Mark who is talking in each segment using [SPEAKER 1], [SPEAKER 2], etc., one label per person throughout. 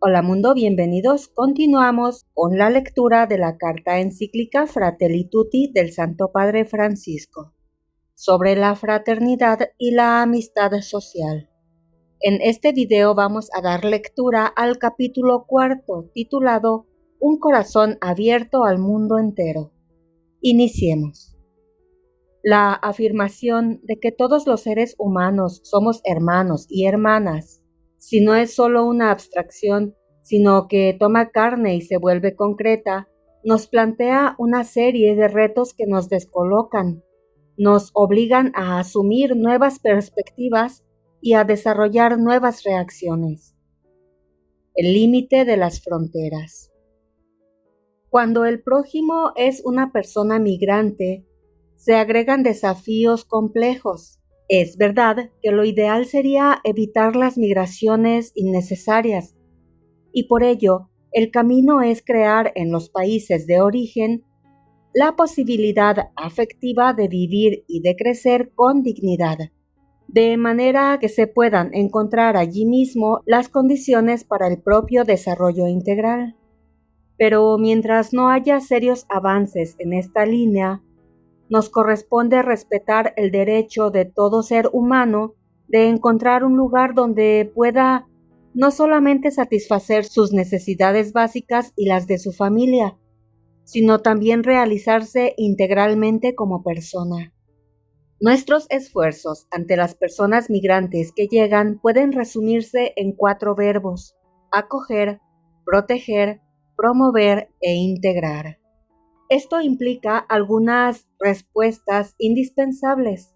[SPEAKER 1] Hola mundo, bienvenidos. Continuamos con la lectura de la carta encíclica Fratelli Tutti del Santo Padre Francisco sobre la fraternidad y la amistad social. En este video vamos a dar lectura al capítulo 4 titulado Un corazón abierto al mundo entero. Iniciemos. La afirmación de que todos los seres humanos somos hermanos y hermanas, si no es solo una abstracción, sino que toma carne y se vuelve concreta, nos plantea una serie de retos que nos descolocan, nos obligan a asumir nuevas perspectivas y a desarrollar nuevas reacciones. El límite de las fronteras. Cuando el prójimo es una persona migrante, se agregan desafíos complejos. Es verdad que lo ideal sería evitar las migraciones innecesarias, y por ello el camino es crear en los países de origen la posibilidad afectiva de vivir y de crecer con dignidad, de manera que se puedan encontrar allí mismo las condiciones para el propio desarrollo integral. Pero mientras no haya serios avances en esta línea, nos corresponde respetar el derecho de todo ser humano de encontrar un lugar donde pueda no solamente satisfacer sus necesidades básicas y las de su familia, sino también realizarse integralmente como persona. Nuestros esfuerzos ante las personas migrantes que llegan pueden resumirse en 4 verbos: acoger, proteger, promover e integrar. Esto implica algunas respuestas indispensables,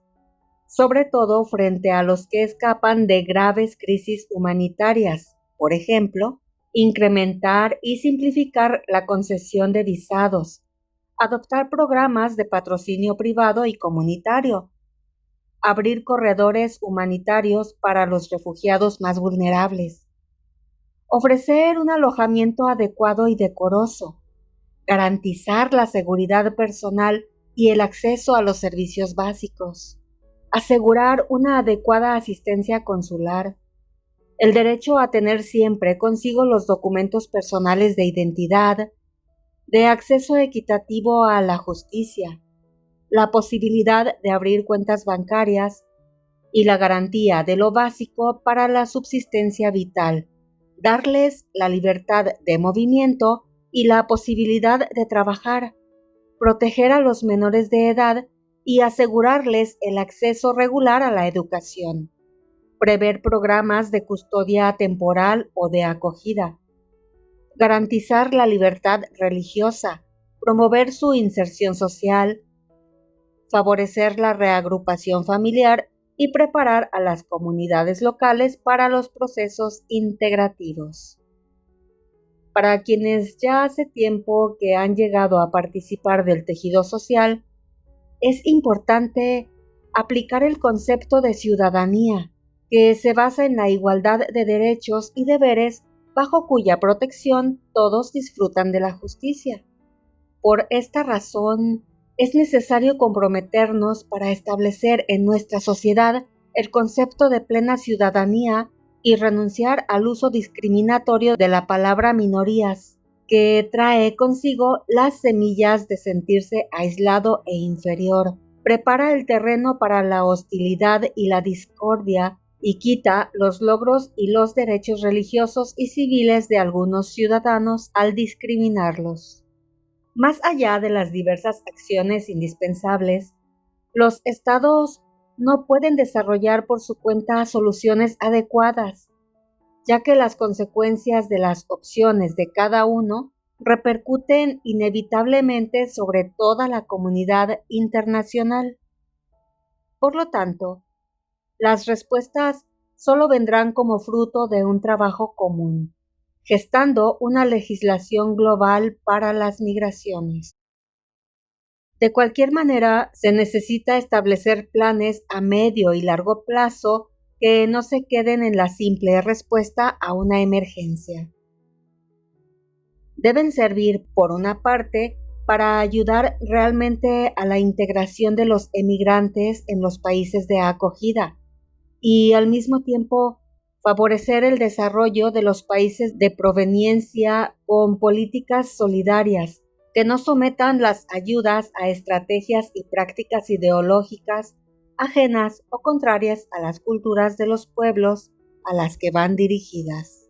[SPEAKER 1] sobre todo frente a los que escapan de graves crisis humanitarias. Por ejemplo, incrementar y simplificar la concesión de visados, adoptar programas de patrocinio privado y comunitario, abrir corredores humanitarios para los refugiados más vulnerables, ofrecer un alojamiento adecuado y decoroso, garantizar la seguridad personal y el acceso a los servicios básicos, asegurar una adecuada asistencia consular, el derecho a tener siempre consigo los documentos personales de identidad, de acceso equitativo a la justicia, la posibilidad de abrir cuentas bancarias y la garantía de lo básico para la subsistencia vital, darles la libertad de movimiento y la posibilidad de trabajar, proteger a los menores de edad y asegurarles el acceso regular a la educación, prever programas de custodia temporal o de acogida, garantizar la libertad religiosa, promover su inserción social, favorecer la reagrupación familiar y preparar a las comunidades locales para los procesos integrativos. Para quienes ya hace tiempo que han llegado a participar del tejido social, es importante aplicar el concepto de ciudadanía, que se basa en la igualdad de derechos y deberes bajo cuya protección todos disfrutan de la justicia. Por esta razón, es necesario comprometernos para establecer en nuestra sociedad el concepto de plena ciudadanía y renunciar al uso discriminatorio de la palabra minorías, que trae consigo las semillas de sentirse aislado e inferior, prepara el terreno para la hostilidad y la discordia y quita los logros y los derechos religiosos y civiles de algunos ciudadanos al discriminarlos. Más allá de las diversas acciones indispensables, los estados no pueden desarrollar por su cuenta soluciones adecuadas, ya que las consecuencias de las opciones de cada uno repercuten inevitablemente sobre toda la comunidad internacional. Por lo tanto, las respuestas solo vendrán como fruto de un trabajo común, gestando una legislación global para las migraciones. De cualquier manera, se necesita establecer planes a medio y largo plazo que no se queden en la simple respuesta a una emergencia. Deben servir, por una parte, para ayudar realmente a la integración de los emigrantes en los países de acogida y al mismo tiempo favorecer el desarrollo de los países de proveniencia con políticas solidarias que no sometan las ayudas a estrategias y prácticas ideológicas ajenas o contrarias a las culturas de los pueblos a las que van dirigidas.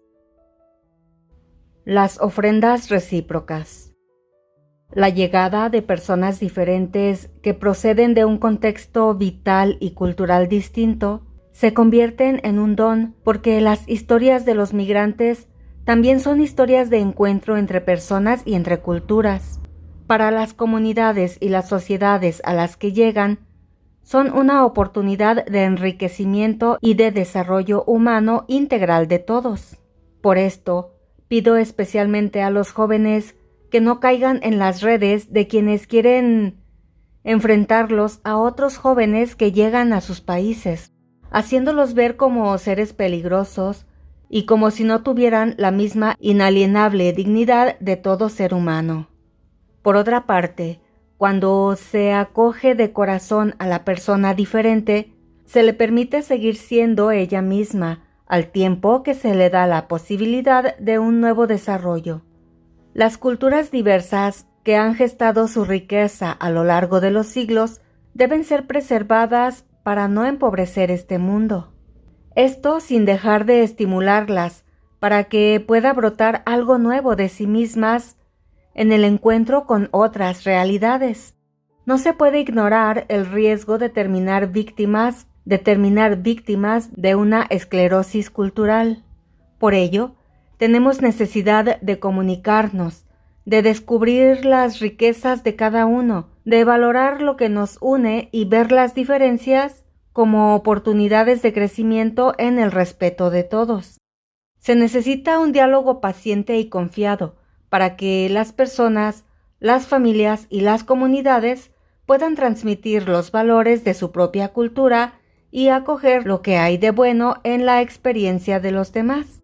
[SPEAKER 1] Las ofrendas recíprocas. La llegada de personas diferentes que proceden de un contexto vital y cultural distinto se convierten en un don porque las historias de los migrantes también son historias de encuentro entre personas y entre culturas. Para las comunidades y las sociedades a las que llegan, son una oportunidad de enriquecimiento y de desarrollo humano integral de todos. Por esto, pido especialmente a los jóvenes que no caigan en las redes de quienes quieren enfrentarlos a otros jóvenes que llegan a sus países, haciéndolos ver como seres peligrosos y como si no tuvieran la misma inalienable dignidad de todo ser humano. Por otra parte, cuando se acoge de corazón a la persona diferente, se le permite seguir siendo ella misma, al tiempo que se le da la posibilidad de un nuevo desarrollo. Las culturas diversas que han gestado su riqueza a lo largo de los siglos deben ser preservadas para no empobrecer este mundo. Esto sin dejar de estimularlas para que pueda brotar algo nuevo de sí mismas en el encuentro con otras realidades. No se puede ignorar el riesgo de terminar víctimas de una esclerosis cultural. Por ello, tenemos necesidad de comunicarnos, de descubrir las riquezas de cada uno, de valorar lo que nos une y ver las diferencias como oportunidades de crecimiento en el respeto de todos. Se necesita un diálogo paciente y confiado para que las personas, las familias y las comunidades puedan transmitir los valores de su propia cultura y acoger lo que hay de bueno en la experiencia de los demás.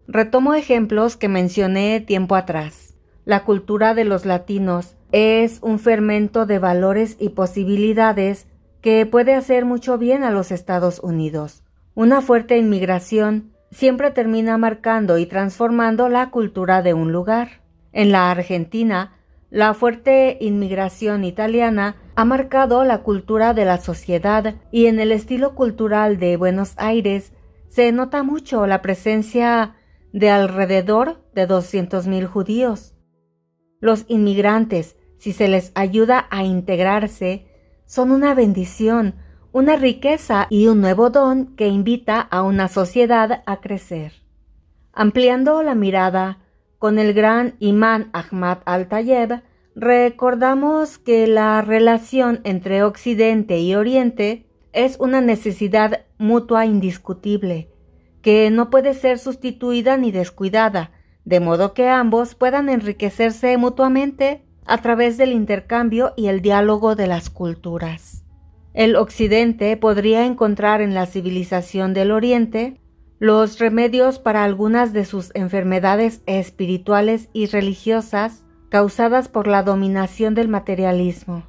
[SPEAKER 1] Retomo ejemplos que mencioné tiempo atrás. La cultura de los latinos es un fermento de valores y posibilidades que puede hacer mucho bien a los Estados Unidos. Una fuerte inmigración siempre termina marcando y transformando la cultura de un lugar. En la Argentina, la fuerte inmigración italiana ha marcado la cultura de la sociedad y en el estilo cultural de Buenos Aires se nota mucho la presencia de alrededor de 200,000 judíos. Los inmigrantes, si se les ayuda a integrarse, son una bendición, una riqueza y un nuevo don que invita a una sociedad a crecer. Ampliando la mirada, con el gran imán Ahmad al-Tayeb, recordamos que la relación entre Occidente y Oriente es una necesidad mutua indiscutible, que no puede ser sustituida ni descuidada, de modo que ambos puedan enriquecerse mutuamente a través del intercambio y el diálogo de las culturas. El Occidente podría encontrar en la civilización del Oriente los remedios para algunas de sus enfermedades espirituales y religiosas causadas por la dominación del materialismo,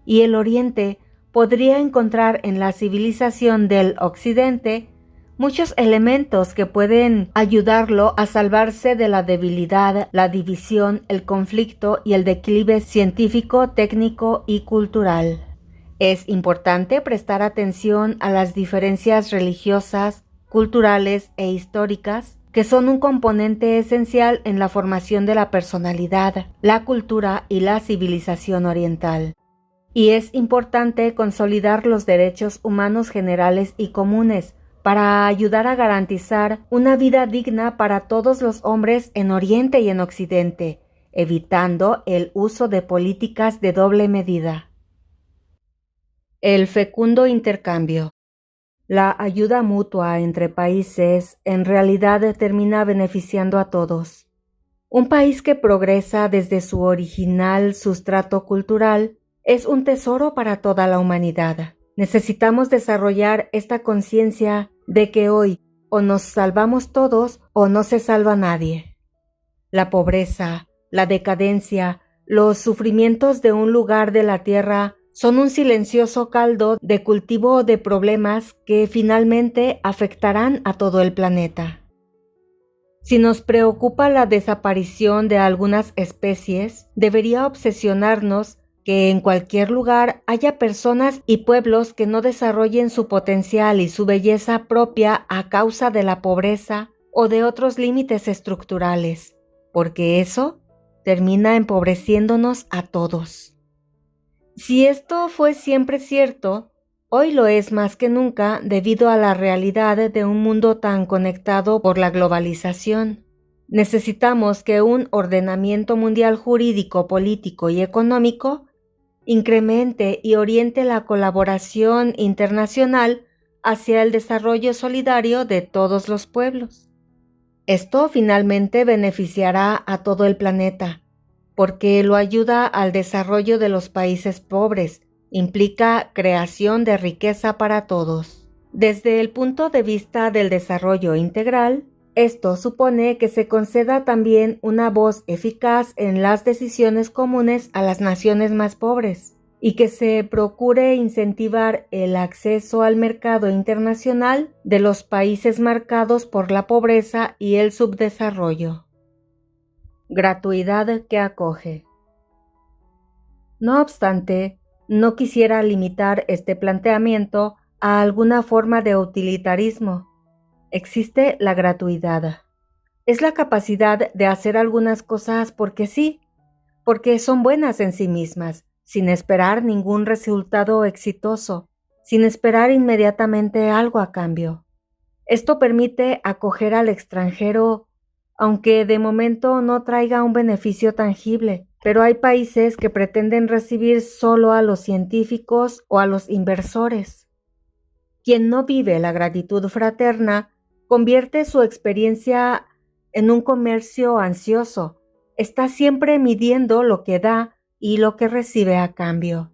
[SPEAKER 1] y el Oriente podría encontrar en la civilización del Occidente muchos elementos que pueden ayudarlo a salvarse de la debilidad, la división, el conflicto y el declive científico, técnico y cultural. Es importante prestar atención a las diferencias religiosas, culturales e históricas que son un componente esencial en la formación de la personalidad, la cultura y la civilización oriental. Y es importante consolidar los derechos humanos generales y comunes para ayudar a garantizar una vida digna para todos los hombres en Oriente y en Occidente, evitando el uso de políticas de doble medida. El fecundo intercambio. La ayuda mutua entre países en realidad termina beneficiando a todos. Un país que progresa desde su original sustrato cultural es un tesoro para toda la humanidad. Necesitamos desarrollar esta conciencia de que hoy o nos salvamos todos o no se salva nadie. La pobreza, la decadencia, los sufrimientos de un lugar de la tierra son un silencioso caldo de cultivo de problemas que finalmente afectarán a todo el planeta. Si nos preocupa la desaparición de algunas especies, debería obsesionarnos que en cualquier lugar haya personas y pueblos que no desarrollen su potencial y su belleza propia a causa de la pobreza o de otros límites estructurales, porque eso termina empobreciéndonos a todos. Si esto fue siempre cierto, hoy lo es más que nunca debido a la realidad de un mundo tan conectado por la globalización. Necesitamos que un ordenamiento mundial jurídico, político y económico incremente y oriente la colaboración internacional hacia el desarrollo solidario de todos los pueblos. Esto finalmente beneficiará a todo el planeta, porque lo ayuda al desarrollo de los países pobres, implica creación de riqueza para todos. Desde el punto de vista del desarrollo integral, esto supone que se conceda también una voz eficaz en las decisiones comunes a las naciones más pobres y que se procure incentivar el acceso al mercado internacional de los países marcados por la pobreza y el subdesarrollo. Gratuidad que acoge. No obstante, no quisiera limitar este planteamiento a alguna forma de utilitarismo. Existe la gratuidad. Es la capacidad de hacer algunas cosas porque sí, porque son buenas en sí mismas, sin esperar ningún resultado exitoso, sin esperar inmediatamente algo a cambio. Esto permite acoger al extranjero, aunque de momento no traiga un beneficio tangible, pero hay países que pretenden recibir solo a los científicos o a los inversores. Quien no vive la gratitud fraterna convierte su experiencia en un comercio ansioso. Está siempre midiendo lo que da y lo que recibe a cambio.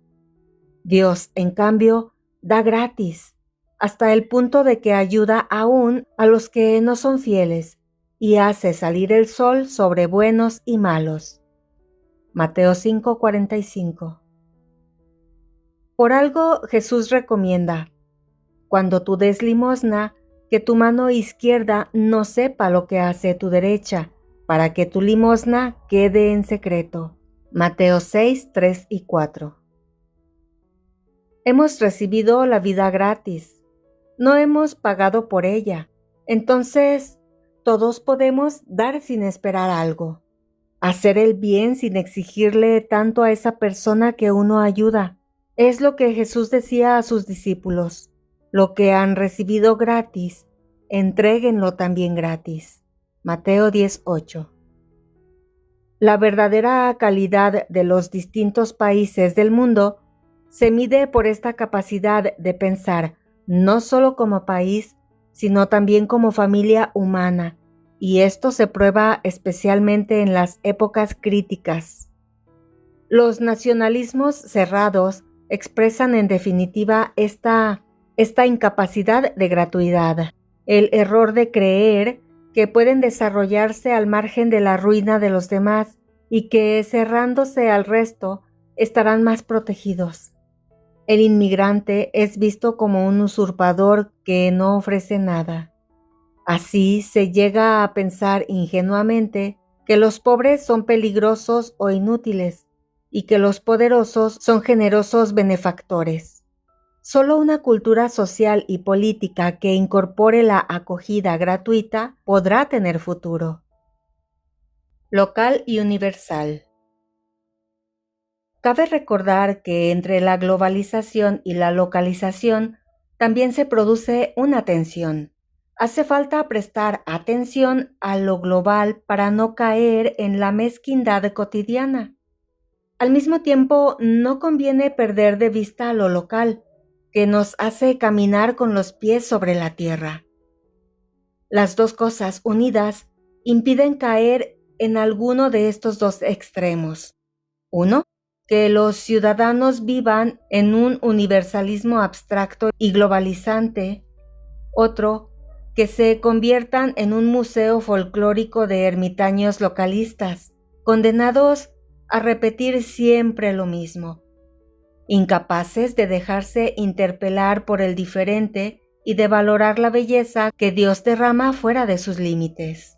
[SPEAKER 1] Dios, en cambio, da gratis, hasta el punto de que ayuda aún a los que no son fieles y hace salir el sol sobre buenos y malos. Mateo 5:45. Por algo Jesús recomienda: cuando tú des limosna, que tu mano izquierda no sepa lo que hace tu derecha, para que tu limosna quede en secreto. Mateo 6:3 y 4. Hemos recibido la vida gratis. No hemos pagado por ella. Entonces, todos podemos dar sin esperar algo. Hacer el bien sin exigirle tanto a esa persona que uno ayuda. Es lo que Jesús decía a sus discípulos. Lo que han recibido gratis, entréguenlo también gratis. Mateo 10:8. La verdadera calidad de los distintos países del mundo se mide por esta capacidad de pensar no solo como país, sino también como familia humana, y esto se prueba especialmente en las épocas críticas. Los nacionalismos cerrados expresan en definitiva esta incapacidad de gratuidad, el error de creer que pueden desarrollarse al margen de la ruina de los demás y que cerrándose al resto estarán más protegidos. El inmigrante es visto como un usurpador que no ofrece nada. Así se llega a pensar ingenuamente que los pobres son peligrosos o inútiles y que los poderosos son generosos benefactores. Solo una cultura social y política que incorpore la acogida gratuita podrá tener futuro. Local y universal. Cabe recordar que entre la globalización y la localización también se produce una tensión. Hace falta prestar atención a lo global para no caer en la mezquindad cotidiana. Al mismo tiempo, no conviene perder de vista lo local, que nos hace caminar con los pies sobre la tierra. Las dos cosas unidas impiden caer en alguno de estos dos extremos. Uno, que los ciudadanos vivan en un universalismo abstracto y globalizante. Otro, que se conviertan en un museo folclórico de ermitaños localistas, condenados a repetir siempre lo mismo. incapaces de dejarse interpelar por el diferente y de valorar la belleza que Dios derrama fuera de sus límites.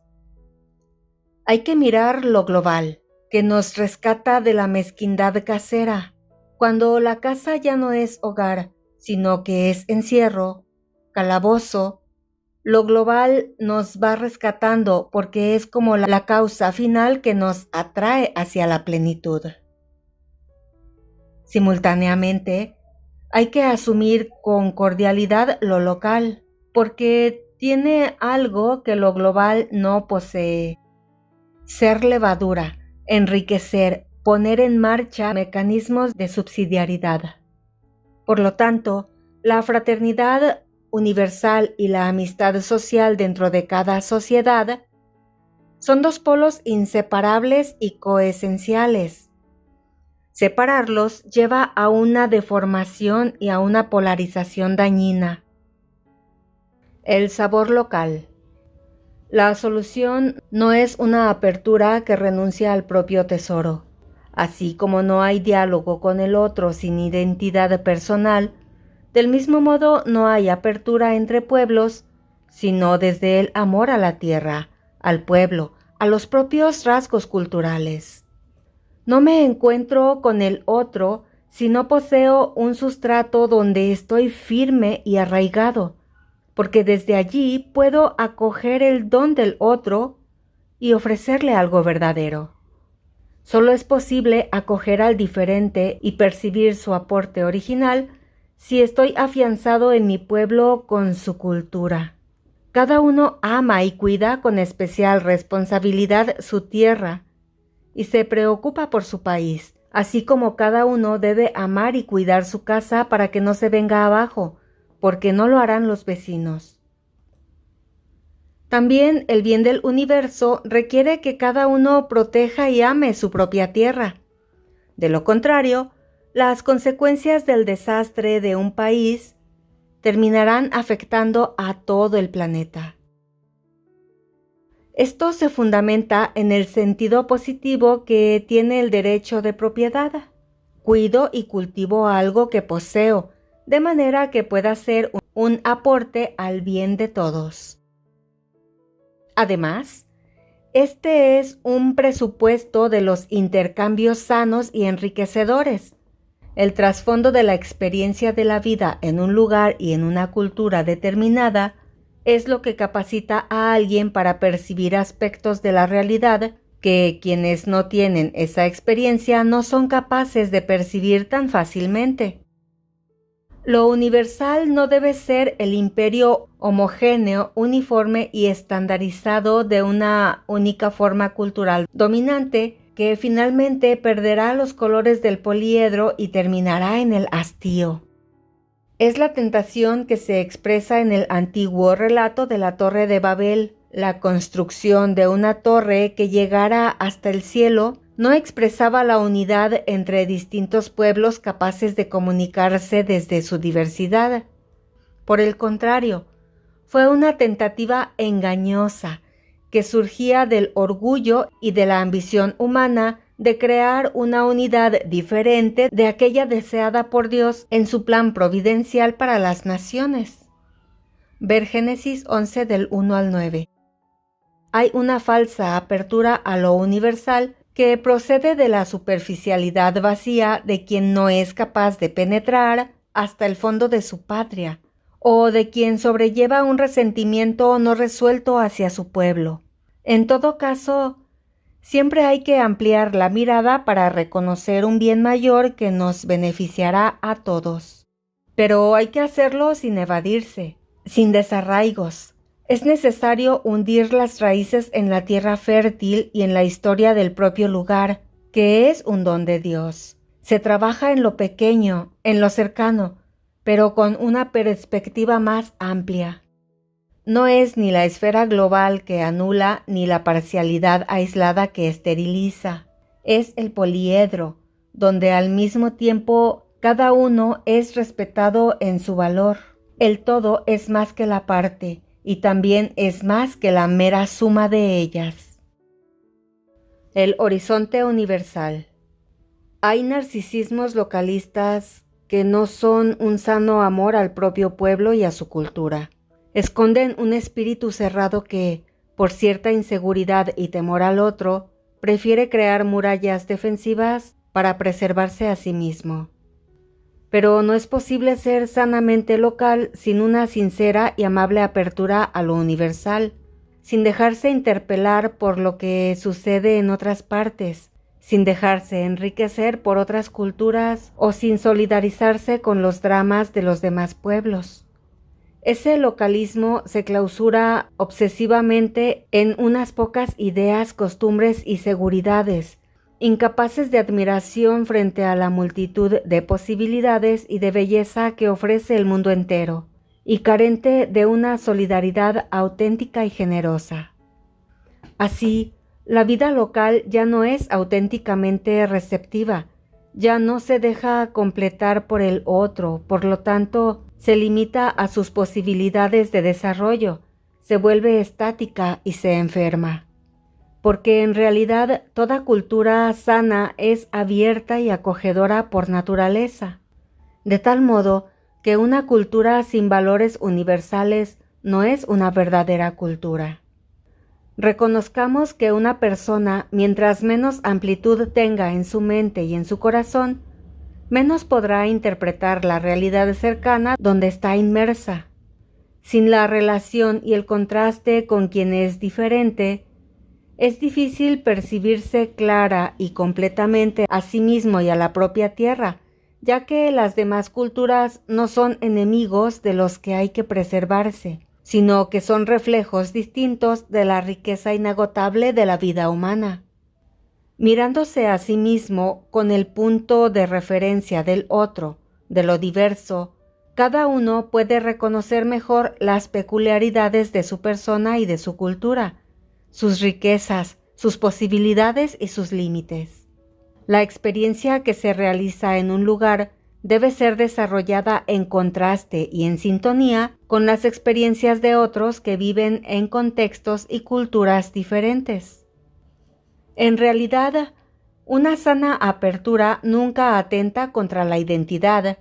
[SPEAKER 1] Hay que mirar lo global, que nos rescata de la mezquindad casera, cuando la casa ya no es hogar, sino que es encierro, calabozo. Lo global nos va rescatando porque es como la causa final que nos atrae hacia la plenitud. Simultáneamente, hay que asumir con cordialidad lo local, porque tiene algo que lo global no posee. Ser levadura, enriquecer, poner en marcha mecanismos de subsidiariedad. Por lo tanto, la fraternidad universal y la amistad social dentro de cada sociedad son dos polos inseparables y coesenciales. Separarlos lleva a una deformación y a una polarización dañina. El sabor local. La solución no es una apertura que renuncia al propio tesoro. Así como no hay diálogo con el otro sin identidad personal, del mismo modo no hay apertura entre pueblos, sino desde el amor a la tierra, al pueblo, a los propios rasgos culturales. No me encuentro con el otro si no poseo un sustrato donde estoy firme y arraigado, porque desde allí puedo acoger el don del otro y ofrecerle algo verdadero. Solo es posible acoger al diferente y percibir su aporte original si estoy afianzado en mi pueblo con su cultura. Cada uno ama y cuida con especial responsabilidad su tierra y se preocupa por su país, así como cada uno debe amar y cuidar su casa para que no se venga abajo, porque no lo harán los vecinos. También el bien del universo requiere que cada uno proteja y ame su propia tierra. De lo contrario, las consecuencias del desastre de un país terminarán afectando a todo el planeta. Esto se fundamenta en el sentido positivo que tiene el derecho de propiedad. Cuido y cultivo algo que poseo, de manera que pueda ser un aporte al bien de todos. Además, este es un presupuesto de los intercambios sanos y enriquecedores. El trasfondo de la experiencia de la vida en un lugar y en una cultura determinada es lo que capacita a alguien para percibir aspectos de la realidad que quienes no tienen esa experiencia no son capaces de percibir tan fácilmente. Lo universal no debe ser el imperio homogéneo, uniforme y estandarizado de una única forma cultural dominante que finalmente perderá los colores del poliedro y terminará en el hastío. Es la tentación que se expresa en el antiguo relato de la Torre de Babel. La construcción de una torre que llegara hasta el cielo no expresaba la unidad entre distintos pueblos capaces de comunicarse desde su diversidad. Por el contrario, fue una tentativa engañosa que surgía del orgullo y de la ambición humana de crear una unidad diferente de aquella deseada por Dios en su plan providencial para las naciones. Ver Génesis 11 del 1 al 9. Hay una falsa apertura a lo universal que procede de la superficialidad vacía de quien no es capaz de penetrar hasta el fondo de su patria, o de quien sobrelleva un resentimiento no resuelto hacia su pueblo. En todo caso, siempre hay que ampliar la mirada para reconocer un bien mayor que nos beneficiará a todos. Pero hay que hacerlo sin evadirse, sin desarraigos. Es necesario hundir las raíces en la tierra fértil y en la historia del propio lugar, que es un don de Dios. Se trabaja en lo pequeño, en lo cercano, pero con una perspectiva más amplia. No es ni la esfera global que anula ni la parcialidad aislada que esteriliza. Es el poliedro, donde al mismo tiempo cada uno es respetado en su valor. El todo es más que la parte y también es más que la mera suma de ellas. El horizonte universal. Hay narcisismos localistas que no son un sano amor al propio pueblo y a su cultura. Esconden un espíritu cerrado que, por cierta inseguridad y temor al otro, prefiere crear murallas defensivas para preservarse a sí mismo. Pero no es posible ser sanamente local sin una sincera y amable apertura a lo universal, sin dejarse interpelar por lo que sucede en otras partes, sin dejarse enriquecer por otras culturas o sin solidarizarse con los dramas de los demás pueblos. Ese localismo se clausura obsesivamente en unas pocas ideas, costumbres y seguridades, incapaces de admiración frente a la multitud de posibilidades y de belleza que ofrece el mundo entero, y carente de una solidaridad auténtica y generosa. Así, la vida local ya no es auténticamente receptiva, ya no se deja completar por el otro, por lo tanto, se limita a sus posibilidades de desarrollo, se vuelve estática y se enferma. Porque en realidad toda cultura sana es abierta y acogedora por naturaleza, de tal modo que una cultura sin valores universales no es una verdadera cultura. Reconozcamos que una persona, mientras menos amplitud tenga en su mente y en su corazón, menos podrá interpretar la realidad cercana donde está inmersa. Sin la relación y el contraste con quien es diferente, es difícil percibirse clara y completamente a sí mismo y a la propia tierra, ya que las demás culturas no son enemigos de los que hay que preservarse, sino que son reflejos distintos de la riqueza inagotable de la vida humana. Mirándose a sí mismo con el punto de referencia del otro, de lo diverso, cada uno puede reconocer mejor las peculiaridades de su persona y de su cultura, sus riquezas, sus posibilidades y sus límites. La experiencia que se realiza en un lugar debe ser desarrollada en contraste y en sintonía con las experiencias de otros que viven en contextos y culturas diferentes. En realidad, una sana apertura nunca atenta contra la identidad,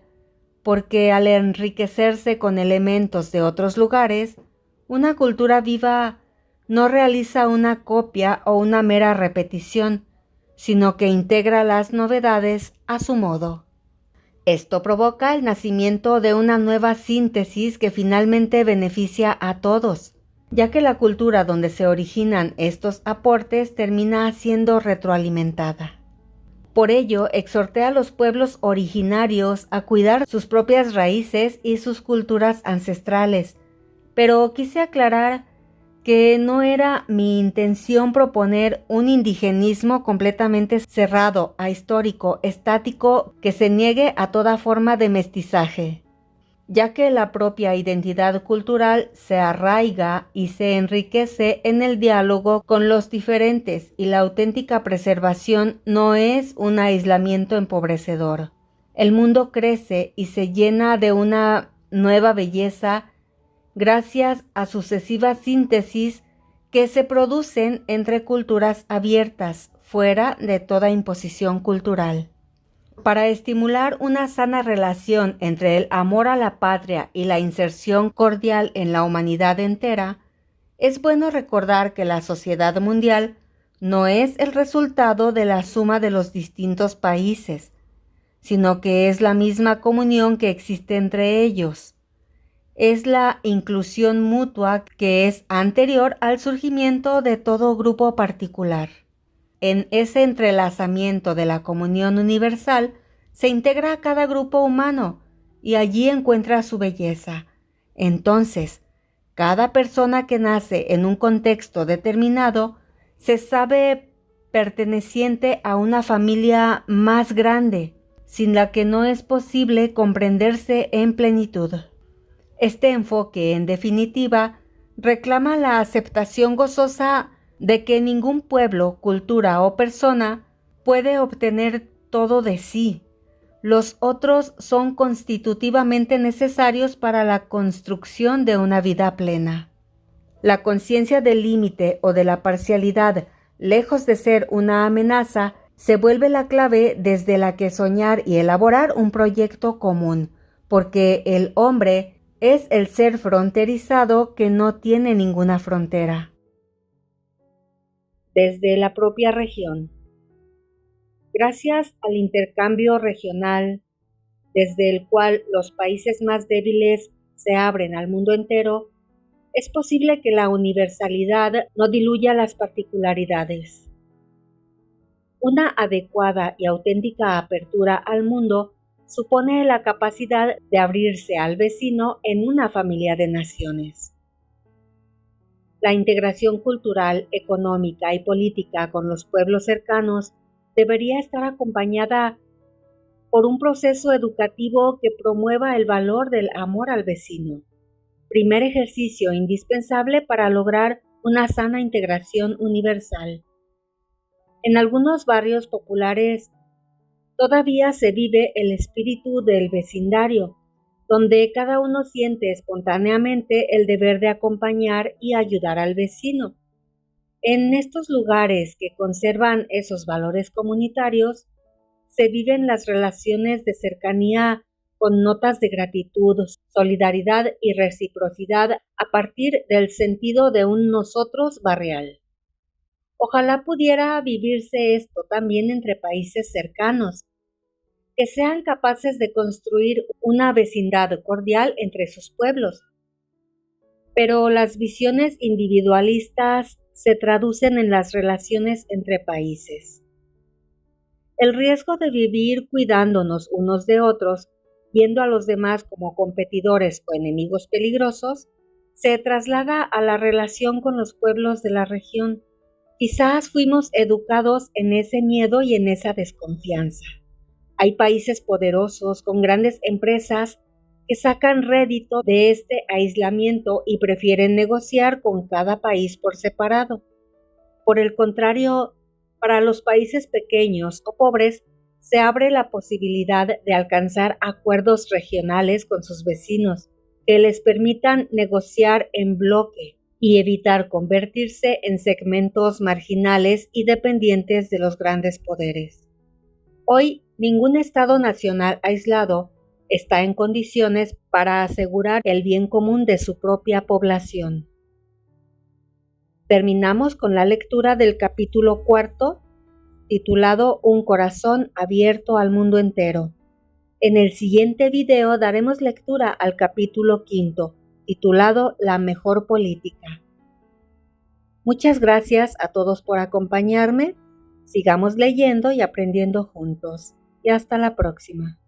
[SPEAKER 1] porque al enriquecerse con elementos de otros lugares, una cultura viva no realiza una copia o una mera repetición, sino que integra las novedades a su modo. Esto provoca el nacimiento de una nueva síntesis que finalmente beneficia a todos, ya que la cultura donde se originan estos aportes termina siendo retroalimentada. Por ello, exhorté a los pueblos originarios a cuidar sus propias raíces y sus culturas ancestrales, pero quise aclarar que no era mi intención proponer un indigenismo completamente cerrado, ahistórico, estático, que se niegue a toda forma de mestizaje, ya que la propia identidad cultural se arraiga y se enriquece en el diálogo con los diferentes y la auténtica preservación no es un aislamiento empobrecedor. El mundo crece y se llena de una nueva belleza gracias a sucesivas síntesis que se producen entre culturas abiertas, fuera de toda imposición cultural. Para estimular una sana relación entre el amor a la patria y la inserción cordial en la humanidad entera, es bueno recordar que la sociedad mundial no es el resultado de la suma de los distintos países, sino que es la misma comunión que existe entre ellos. Es la inclusión mutua que es anterior al surgimiento de todo grupo particular. En ese entrelazamiento de la comunión universal se integra a cada grupo humano y allí encuentra su belleza. Entonces, cada persona que nace en un contexto determinado se sabe perteneciente a una familia más grande, sin la que no es posible comprenderse en plenitud. Este enfoque, en definitiva, reclama la aceptación gozosa de que ningún pueblo, cultura o persona puede obtener todo de sí. Los otros son constitutivamente necesarios para la construcción de una vida plena. La conciencia del límite o de la parcialidad, lejos de ser una amenaza, se vuelve la clave desde la que soñar y elaborar un proyecto común, porque el hombre es el ser fronterizado que no tiene ninguna frontera. Desde la propia región. Gracias al intercambio regional, desde el cual los países más débiles se abren al mundo entero, es posible que la universalidad no diluya las particularidades. Una adecuada y auténtica apertura al mundo supone la capacidad de abrirse al vecino en una familia de naciones. La integración cultural, económica y política con los pueblos cercanos debería estar acompañada por un proceso educativo que promueva el valor del amor al vecino, primer ejercicio indispensable para lograr una sana integración universal. En algunos barrios populares todavía se vive el espíritu del vecindario, donde cada uno siente espontáneamente el deber de acompañar y ayudar al vecino. En estos lugares que conservan esos valores comunitarios, se viven las relaciones de cercanía con notas de gratitud, solidaridad y reciprocidad a partir del sentido de un nosotros barrial. Ojalá pudiera vivirse esto también entre países cercanos, que sean capaces de construir una vecindad cordial entre sus pueblos. Pero las visiones individualistas se traducen en las relaciones entre países. El riesgo de vivir cuidándonos unos de otros, viendo a los demás como competidores o enemigos peligrosos, se traslada a la relación con los pueblos de la región. Quizás fuimos educados en ese miedo y en esa desconfianza. Hay países poderosos con grandes empresas que sacan rédito de este aislamiento y prefieren negociar con cada país por separado. Por el contrario, para los países pequeños o pobres, se abre la posibilidad de alcanzar acuerdos regionales con sus vecinos que les permitan negociar en bloque y evitar convertirse en segmentos marginales y dependientes de los grandes poderes. Hoy, ningún Estado nacional aislado está en condiciones para asegurar el bien común de su propia población. Terminamos con la lectura del capítulo 4, titulado Un corazón abierto al mundo entero. En el siguiente video daremos lectura al capítulo 5, titulado La mejor política. Muchas gracias a todos por acompañarme. Sigamos leyendo y aprendiendo juntos. Y hasta la próxima.